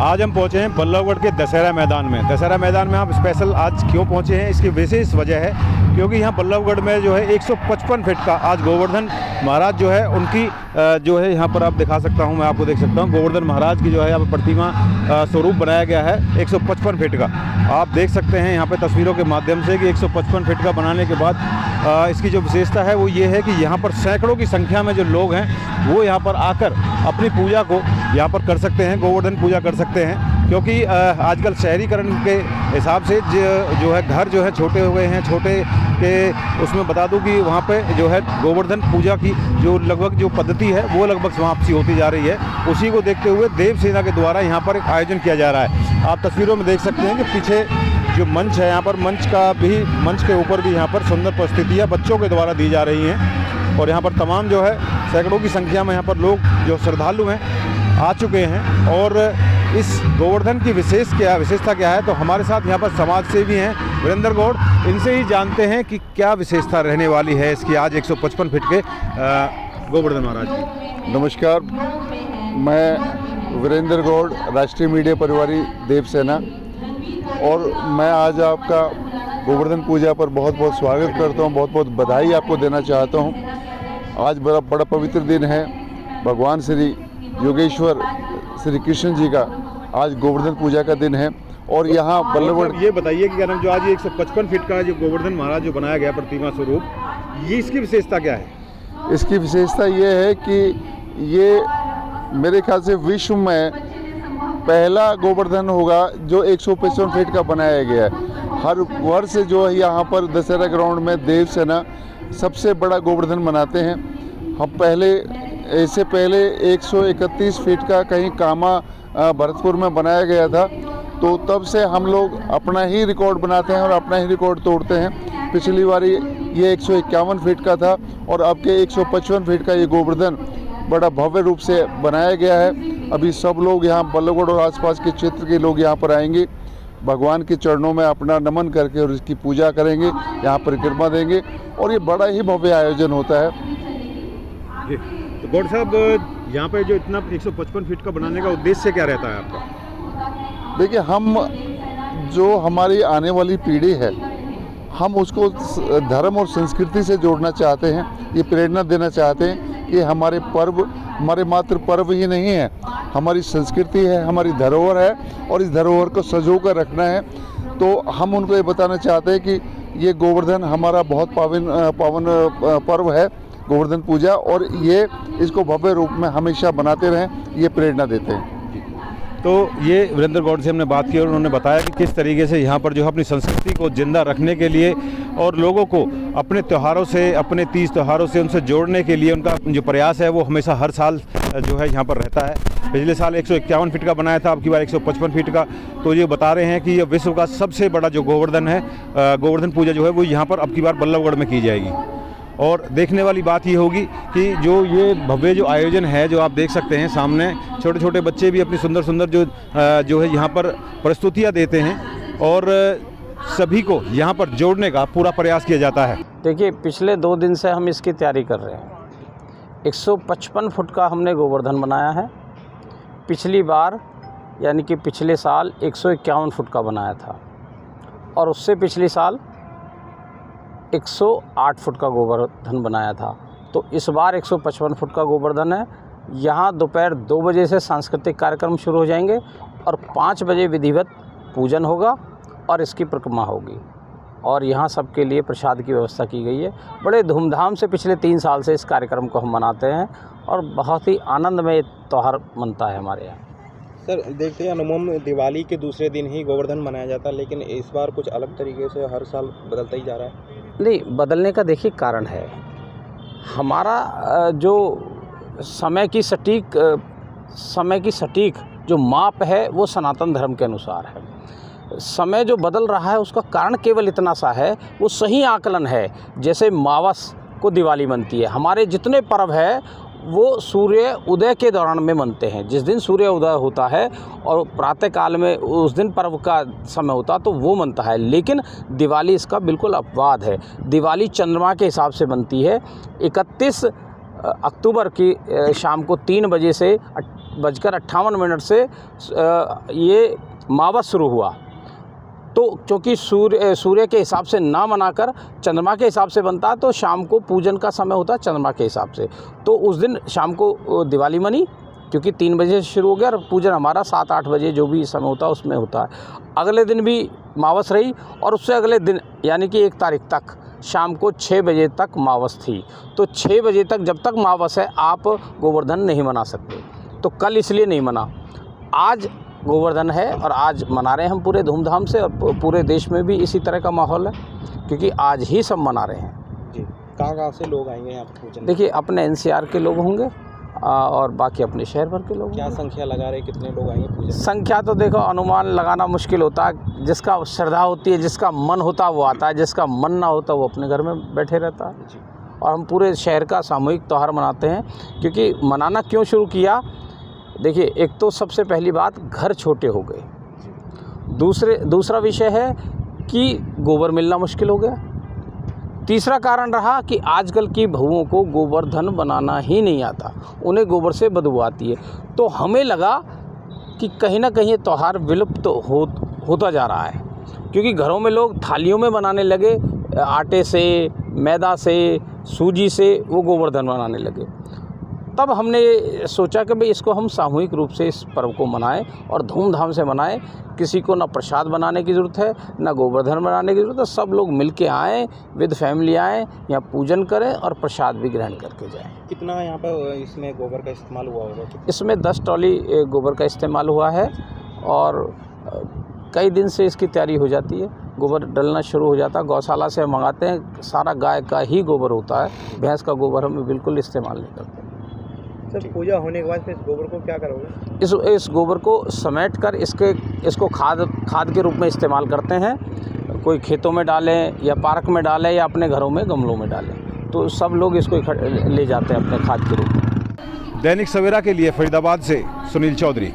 आज हम पहुंचे हैं बल्लभगढ़ के दशहरा मैदान में। दशहरा मैदान में आप स्पेशल आज क्यों पहुंचे हैं, इसकी विशेष वजह है क्योंकि यहाँ बल्लभगढ़ में जो है 155 फीट का आज गोवर्धन महाराज जो है उनकी जो है यहाँ पर आप दिखा सकता हूँ, मैं आपको देख सकता हूँ गोवर्धन महाराज की जो है यहाँ पर प्रतिमा स्वरूप बनाया गया है 155 फीट का। आप देख सकते हैं यहाँ पे तस्वीरों के माध्यम से कि 155 फीट का बनाने के बाद इसकी जो विशेषता है वो ये है कि यहाँ पर सैकड़ों की संख्या में जो लोग हैं वो यहाँ पर आकर अपनी पूजा को यहाँ पर कर सकते हैं, गोवर्धन पूजा कर सकते हैं। क्योंकि आजकल शहरीकरण के हिसाब से जो है घर जो है छोटे हुए हैं, छोटे के उसमें बता दूं कि वहाँ पे जो है गोवर्धन पूजा की जो लगभग जो पद्धति है वो लगभग समाप्ति होती जा रही है। उसी को देखते हुए देवसेना के द्वारा यहाँ पर एक आयोजन किया जा रहा है। आप तस्वीरों में देख सकते हैं कि पीछे जो मंच है, यहाँ पर मंच के ऊपर भी यहाँ पर सुंदर परिस्थितियाँ बच्चों के द्वारा दी जा रही हैं और यहाँ पर तमाम जो है सैकड़ों की संख्या में यहाँ पर लोग जो श्रद्धालु हैं आ चुके हैं। और इस गोवर्धन की विशेषता क्या है, तो हमारे साथ यहाँ पर समाज सेवी हैं वीरेंद्र गौड़, इनसे ही जानते हैं कि क्या विशेषता रहने वाली है इसकी आज 155 फीट के गोवर्धन महाराज की। नमस्कार, मैं वीरेंद्र गौड़, राष्ट्रीय मीडिया परिवारी देवसेना, और मैं आज आपका गोवर्धन पूजा पर बहुत बहुत स्वागत करता हूँ, बहुत बहुत बधाई आपको देना चाहता हूँ। आज बड़ा पवित्र दिन है, भगवान श्री योगेश्वर श्री कृष्ण जी का आज गोवर्धन पूजा का दिन है। और यहाँ बल्लभगढ़, ये बताइए कि क्या नाम जो आज 155 फीट का जो गोवर्धन महाराज जो बनाया गया प्रतिमा स्वरूप, ये इसकी विशेषता क्या है? इसकी विशेषता ये है कि ये मेरे ख्याल से विश्व में पहला गोवर्धन होगा जो 155 फीट का बनाया गया है। हर वर्ष जो है यहाँ पर दशहरा ग्राउंड में देवसेना सबसे बड़ा गोवर्धन मनाते हैं। हम इससे पहले 131 फीट का कहीं कामा भरतपुर में बनाया गया था, तो तब से हम लोग अपना ही रिकॉर्ड बनाते हैं और अपना ही रिकॉर्ड तोड़ते हैं। पिछली बारी ये 151 फीट का था और अब के 155 फीट का ये गोवर्धन बड़ा भव्य रूप से बनाया गया है। अभी सब लोग यहाँ बल्लभगढ़ और आसपास के क्षेत्र के लोग यहाँ पर आएंगे, भगवान के चरणों में अपना नमन करके और इसकी पूजा करेंगे, यहाँ परिक्रमा देंगे और ये बड़ा ही भव्य आयोजन होता है। तो गौड़ साहब, यहाँ पे जो इतना 155 फीट का बनाने का उद्देश्य क्या रहता है आपका? देखिए, हम जो हमारी आने वाली पीढ़ी है, हम उसको धर्म और संस्कृति से जोड़ना चाहते हैं। ये प्रेरणा देना चाहते हैं कि हमारे पर्व हमारे मात्र पर्व ही नहीं है, हमारी संस्कृति है, हमारी धरोहर है और इस धरोहर को संजो कर रखना है। तो हम उनको ये बताना चाहते हैं कि ये गोवर्धन हमारा बहुत पावन पर्व है, गोवर्धन पूजा, और ये इसको भव्य रूप में हमेशा बनाते रहें, ये प्रेरणा देते हैं। तो ये वीरेंद्र गौड़ से हमने बात की और उन्होंने बताया कि किस तरीके से यहाँ पर जो है अपनी संस्कृति को जिंदा रखने के लिए और लोगों को अपने त्योहारों से, अपने तीज त्योहारों से उनसे जोड़ने के लिए उनका जो प्रयास है वो हमेशा हर साल जो है यहाँ पर रहता है। पिछले साल 151 फीट का बनाया था, अब की बार 155 फीट का। तो ये बता रहे हैं कि ये विश्व का सबसे बड़ा जो गोवर्धन है, गोवर्धन पूजा जो है वो यहाँ पर अब की बार बल्लभगढ़ में की जाएगी। और देखने वाली बात ये होगी कि जो ये भव्य जो आयोजन है, जो आप देख सकते हैं सामने, छोटे छोटे बच्चे भी अपनी सुंदर सुंदर जो है यहाँ पर प्रस्तुतियाँ देते हैं और सभी को यहाँ पर जोड़ने का पूरा प्रयास किया जाता है। देखिए, पिछले 2 दिन से हम इसकी तैयारी कर रहे हैं। 155 फुट का हमने गोवर्धन बनाया है। पिछली बार यानी कि पिछले साल 151 फुट का बनाया था और उससे पिछले साल 108 फुट का गोवर्धन बनाया था। तो इस बार 155 फुट का गोवर्धन है। यहाँ दोपहर 2 बजे से सांस्कृतिक कार्यक्रम शुरू हो जाएंगे और 5 बजे विधिवत पूजन होगा और इसकी परिक्रमा होगी। और यहाँ सबके लिए प्रसाद की व्यवस्था की गई है। बड़े धूमधाम से पिछले 3 साल से इस कार्यक्रम को हम मनाते हैं और बहुत ही आनंदमय त्यौहार मनता है हमारे यहाँ। सर, देखते हैं अमूमन दिवाली के दूसरे दिन ही गोवर्धन मनाया जाता है, लेकिन इस बार कुछ अलग तरीके से हर साल बदलता ही जा रहा है। नहीं, बदलने का देखिए कारण है हमारा जो समय की सटीक जो माप है वो सनातन धर्म के अनुसार है। समय जो बदल रहा है उसका कारण केवल इतना सा है, वो सही आकलन है। जैसे मावस को दिवाली मनती है, हमारे जितने पर्व है वो सूर्य उदय के दौरान में मनते हैं। जिस दिन सूर्य उदय होता है और प्रातः काल में उस दिन पर्व का समय होता तो वो मनता है। लेकिन दिवाली इसका बिल्कुल अपवाद है। दिवाली चंद्रमा के हिसाब से बनती है। 31 अक्टूबर की शाम को 3 बजे से 7:58 से ये मावस शुरू हुआ। तो क्योंकि सूर्य के हिसाब से ना मनाकर चंद्रमा के हिसाब से बनता है, तो शाम को पूजन का समय होता है चंद्रमा के हिसाब से। तो उस दिन शाम को दिवाली मनी, क्योंकि 3 बजे से शुरू हो गया और पूजन हमारा 7-8 बजे जो भी समय होता है उसमें होता है। अगले दिन भी मावस रही और उससे अगले दिन यानी कि 1 तारीख तक शाम को 6 बजे तक मावस थी। तो 6 बजे तक जब तक मावस है आप गोवर्धन नहीं मना सकते। तो कल इसलिए नहीं मना, आज गोवर्धन है और आज मना रहे हैं हम पूरे धूमधाम से, और पूरे देश में भी इसी तरह का माहौल है क्योंकि आज ही सब मना रहे हैं। जी, कहाँ से लोग आएंगे यहाँ पर पूजन? देखिए, अपने NCR के लोग होंगे और बाकी अपने शहर भर के लोग। क्या संख्या लगा रहे, कितने लोग आएंगे पूजन? संख्या तो देखो अनुमान लगाना मुश्किल होता है। जिसका श्रद्धा होती है, जिसका मन होता है वो आता है, जिसका मन ना होता वो अपने घर में बैठे रहता है। जी। और हम पूरे शहर का सामूहिक त्यौहार मनाते हैं। क्योंकि मनाना क्यों शुरू किया, देखिए, एक तो सबसे पहली बात घर छोटे हो गए, दूसरा विषय है कि गोबर मिलना मुश्किल हो गया, तीसरा कारण रहा कि आजकल की बहुओं को गोवर्धन बनाना ही नहीं आता, उन्हें गोबर से बदबू आती है। तो हमें लगा कि कहीं ना कहीं ये त्यौहार विलुप्त तो होता जा रहा है, क्योंकि घरों में लोग थालियों में बनाने लगे, आटे से, मैदा से, सूजी से वो गोवर्धन बनाने लगे। तब हमने सोचा कि भाई इसको हम सामूहिक रूप से इस पर्व को मनाएं और धूमधाम से मनाएं। किसी को ना प्रसाद बनाने की ज़रूरत है, ना गोवर्धन बनाने की ज़रूरत है। सब लोग मिल के आएँ, विद फैमिली आएँ, यहाँ पूजन करें और प्रसाद भी ग्रहण करके जाएं। कितना यहाँ पर इसमें गोबर का इस्तेमाल हुआ होगा? इसमें 10 ट्रॉली गोबर का इस्तेमाल हुआ है और कई दिन से इसकी तैयारी हो जाती है। गोबर डलना शुरू हो जाता है, गौशाला से हम मंगाते हैं, सारा गाय का ही गोबर होता है, भैंस का गोबर हम बिल्कुल इस्तेमाल नहीं करते। सर, पूजा होने के बाद फिर इस गोबर को क्या करोगे? इस गोबर को समेट कर इसको खाद के रूप में इस्तेमाल करते हैं। कोई खेतों में डालें या पार्क में डालें या अपने घरों में गमलों में डालें, तो सब लोग इसको ले जाते हैं अपने खाद के रूप में। दैनिक सवेरा के लिए फरीदाबाद से सुनील चौधरी।